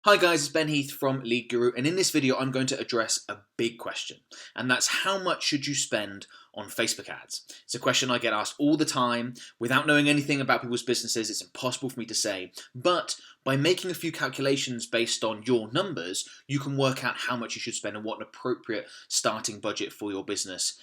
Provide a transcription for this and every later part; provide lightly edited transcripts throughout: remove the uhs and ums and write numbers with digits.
Hi guys, it's Ben Heath from Lead Guru, and in this video I'm going to address a big question, and that's how much should you spend on Facebook ads? It's a question I get asked all the time. Without knowing anything about people's businesses, it's impossible for me to say, but by making a few calculations based on your numbers, you can work out how much you should spend and what an appropriate starting budget for your business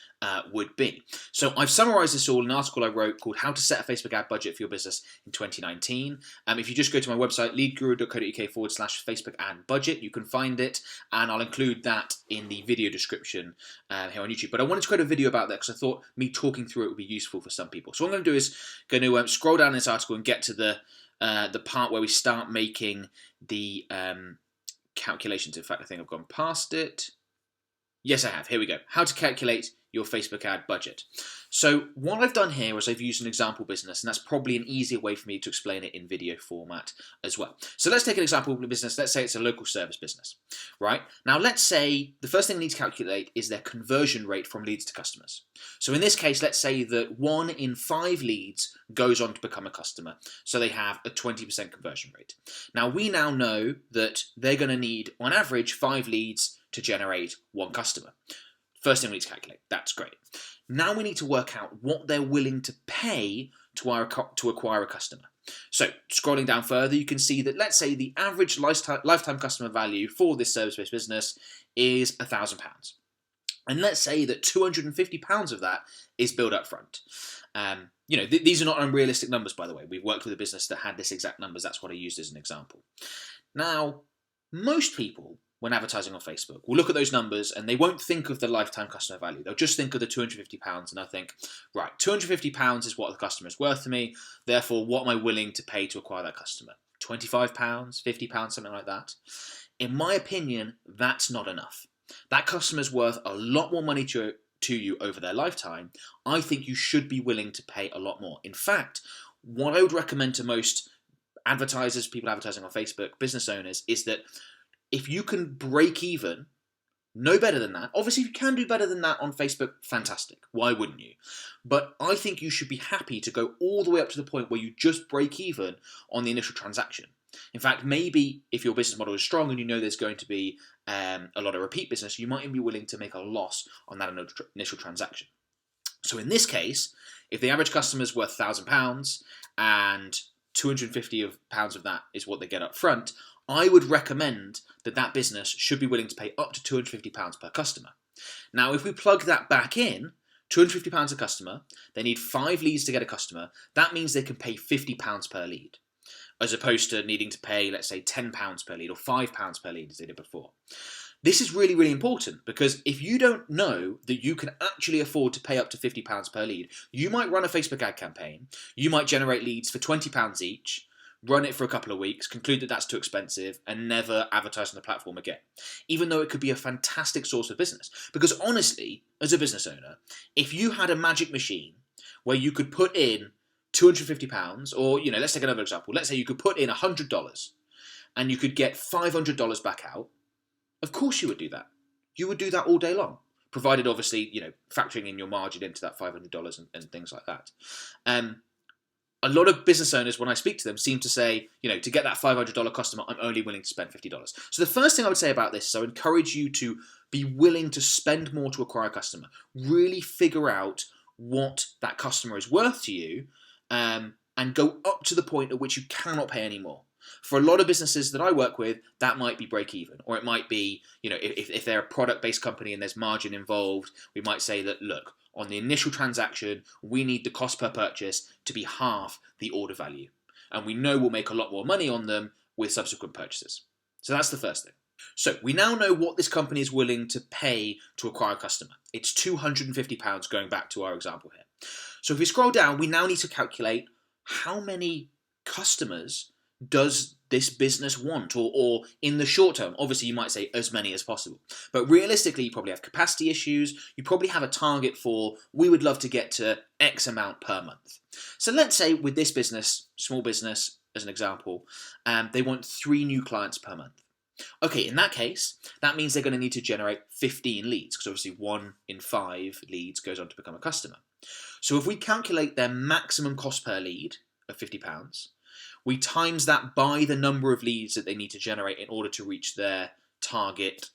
would be. So I've summarized this all in an article I wrote called How to Set a Facebook Ad Budget for Your Business in 2019. If you just go to my website, leadguru.co.uk/Facebook ad budget, you can find it, and I'll include that in the video description here on YouTube. But I wanted to create a video about that because I thought me talking through it would be useful for some people. So what I'm going to do is scroll down this article and get to the part where we start making the calculations. In fact, I think I've gone past it. Yes, I have. Here we go. How to calculate your Facebook ad budget. So what I've done here is I've used an example business, and that's probably an easier way for me to explain it in video format as well. So let's take an example business. Let's say it's a local service business, right? Now let's say the first thing we need to calculate is their conversion rate from leads to customers. So in this case, let's say that 1 in 5 leads goes on to become a customer. So they have a 20% conversion rate. Now we now know that they're going to need, on average, 5 leads to generate 1 customer. First thing we need to calculate. That's great. Now we need to work out what they're willing to pay to acquire a customer. So scrolling down further, you can see that let's say the average lifetime customer value for this service-based business is £1,000. And let's say that £250 of that is billed up front. These are not unrealistic numbers, by the way. We've worked with a business that had this exact numbers. That's what I used as an example. Now, most people, when advertising on Facebook, will look at those numbers and they won't think of the lifetime customer value. They'll just think of the £250 and they'll think, right, £250 is what the customer is worth to me, therefore what am I willing to pay to acquire that customer? £25, £50, something like that. In my opinion, that's not enough. That customer's worth a lot more money to you over their lifetime. I think you should be willing to pay a lot more. In fact, what I would recommend to most advertisers, people advertising on Facebook, business owners, is that if you can break even, no better than that. Obviously, if you can do better than that on Facebook, fantastic. Why wouldn't you? But I think you should be happy to go all the way up to the point where you just break even on the initial transaction. In fact, maybe if your business model is strong and you know there's going to be a lot of repeat business, you might even be willing to make a loss on that initial transaction. So in this case, if the average customer is worth £1,000 and £250 of that is what they get up front, I would recommend that business should be willing to pay up to £250 per customer. Now, if we plug that back in, £250 a customer, they need 5 leads to get a customer, that means they can pay £50 per lead, as opposed to needing to pay, let's say, £10 per lead or £5 per lead as they did before. This is really, really important because if you don't know that you can actually afford to pay up to £50 per lead, you might run a Facebook ad campaign, you might generate leads for £20 each, run it for a couple of weeks, conclude that that's too expensive, and never advertise on the platform again. Even though it could be a fantastic source of business. Because honestly, as a business owner, if you had a magic machine where you could put in £250, or, let's take another example. Let's say you could put in $100 and you could get $500 back out, of course you would do that. You would do that all day long. Provided, obviously, factoring in your margin into that $500 and things like that. A lot of business owners, when I speak to them, seem to say, to get that $500 customer, I'm only willing to spend $50. So the first thing I would say about this is I would encourage you to be willing to spend more to acquire a customer. Really figure out what that customer is worth to you and go up to the point at which you cannot pay any more. For a lot of businesses that I work with, that might be break even, or it might be, if they're a product-based company and there's margin involved, we might say that, look, on the initial transaction, we need the cost per purchase to be half the order value. And we know we'll make a lot more money on them with subsequent purchases. So that's the first thing. So we now know what this company is willing to pay to acquire a customer. It's £250 going back to our example here. So if we scroll down, we now need to calculate how many customers does this business want, or in the short term, obviously you might say as many as possible. But realistically, you probably have capacity issues. You probably have a target for, we would love to get to X amount per month. So let's say with this business, small business as an example, they want 3 new clients per month. Okay, in that case, that means they're going to need to generate 15 leads, because obviously 1 in 5 leads goes on to become a customer. So if we calculate their maximum cost per lead of £50, We times that by the number of leads that they need to generate in order to reach their target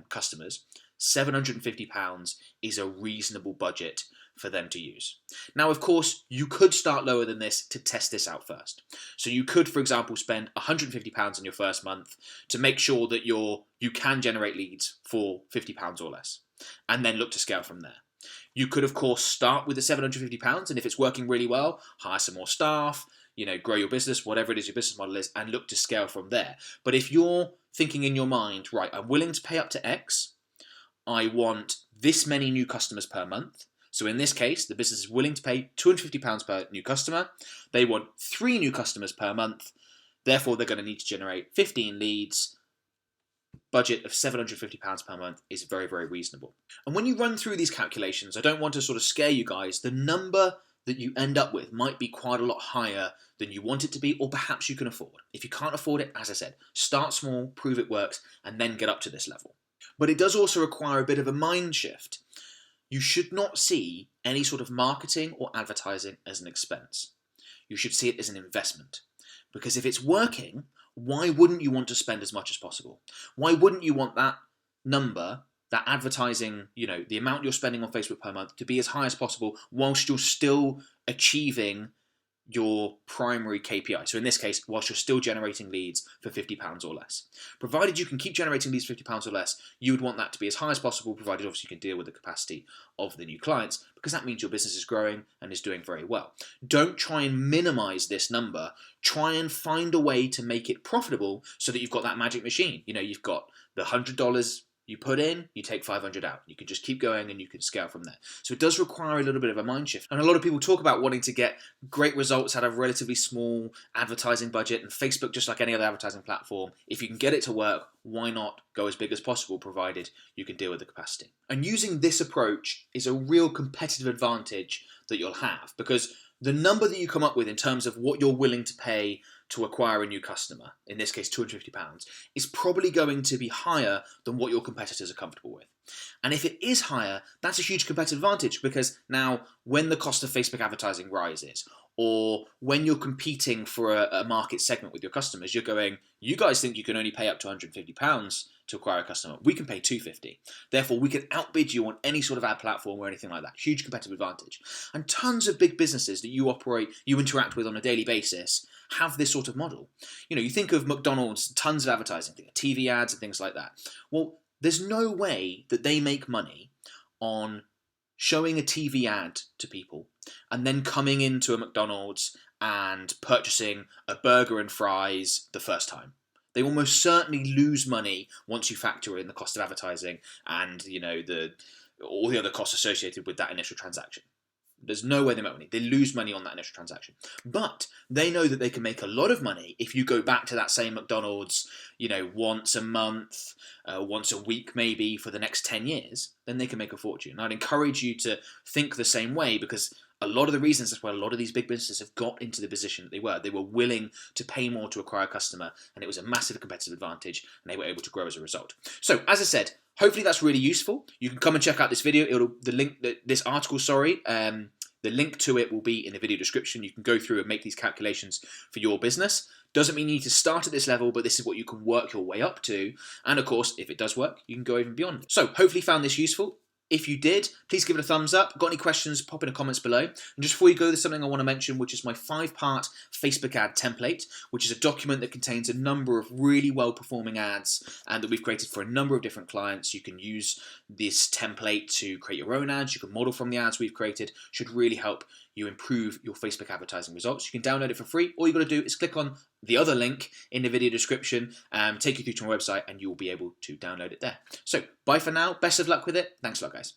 customers. £750 is a reasonable budget for them to use. Now, of course, you could start lower than this to test this out first. So you could, for example, spend £150 in your first month to make sure that you can generate leads for £50 or less, and then look to scale from there. You could, of course, start with the £750, and if it's working really well, hire some more staff, grow your business, whatever it is your business model is, and look to scale from there. But if you're thinking in your mind, right, I'm willing to pay up to X, I want this many new customers per month. So in this case, the business is willing to pay £250 per new customer. They want 3 new customers per month. Therefore, they're going to need to generate 15 leads. Budget of £750 per month is very, very reasonable. And when you run through these calculations, I don't want to sort of scare you guys. The number that you end up with might be quite a lot higher than you want it to be, or perhaps you can afford. If you can't afford it, as I said, start small, prove it works, and then get up to this level. But it does also require a bit of a mind shift. You should not see any sort of marketing or advertising as an expense. You should see it as an investment. Because if it's working, why wouldn't you want to spend as much as possible? Why wouldn't you want that number, that advertising, the amount you're spending on Facebook per month to be as high as possible whilst you're still achieving your primary KPI? So in this case, whilst you're still generating leads for £50 or less. Provided you can keep generating leads for £50 or less, you would want that to be as high as possible, provided obviously you can deal with the capacity of the new clients, because that means your business is growing and is doing very well. Don't try and minimize this number. Try and find a way to make it profitable so that you've got that magic machine. You've got the $100 you put in, you take 500 out. You can just keep going and you can scale from there. So it does require a little bit of a mind shift. And a lot of people talk about wanting to get great results out of a relatively small advertising budget, and Facebook, just like any other advertising platform, if you can get it to work, why not go as big as possible, provided you can deal with the capacity. And using this approach is a real competitive advantage that you'll have, because the number that you come up with in terms of what you're willing to pay to acquire a new customer, in this case £250, is probably going to be higher than what your competitors are comfortable with. And if it is higher, that's a huge competitive advantage, because now when the cost of Facebook advertising rises, or when you're competing for a market segment with your customers, you're going, you guys think you can only pay up to £150 to acquire a customer. We can pay $250. Therefore, we can outbid you on any sort of ad platform or anything like that. Huge competitive advantage. And tons of big businesses that you interact with on a daily basis have this sort of model. You think of McDonald's, tons of advertising, TV ads and things like that. Well, there's no way that they make money on showing a TV ad to people and then coming into a McDonald's and purchasing a burger and fries the first time. They almost certainly lose money once you factor in the cost of advertising and all the other costs associated with that initial transaction. There's no way they make money. They lose money on that initial transaction. But they know that they can make a lot of money if you go back to that same McDonald's, once a month, once a week maybe for the next 10 years, then they can make a fortune. And I'd encourage you to think the same way, because a lot of the reasons that's why a lot of these big businesses have got into the position that they were. They were willing to pay more to acquire a customer, and it was a massive competitive advantage, and they were able to grow as a result. So, as I said, hopefully that's really useful. You can come and check out this video. The link to it will be in the video description. You can go through and make these calculations for your business. Doesn't mean you need to start at this level, but this is what you can work your way up to. And of course, if it does work, you can go even beyond. So hopefully you found this useful. If you did, please give it a thumbs up. Got any questions, pop in the comments below. And just before you go, there's something I want to mention, which is my 5-part Facebook ad template, which is a document that contains a number of really well-performing ads and that we've created for a number of different clients. You can use this template to create your own ads. You can model from the ads we've created. Should really help you improve your Facebook advertising results. You can download it for free. All you got to do is click on the other link in the video description, take you through to my website, and you will be able to download it there. So bye for now. Best of luck with it. Thanks a lot, guys.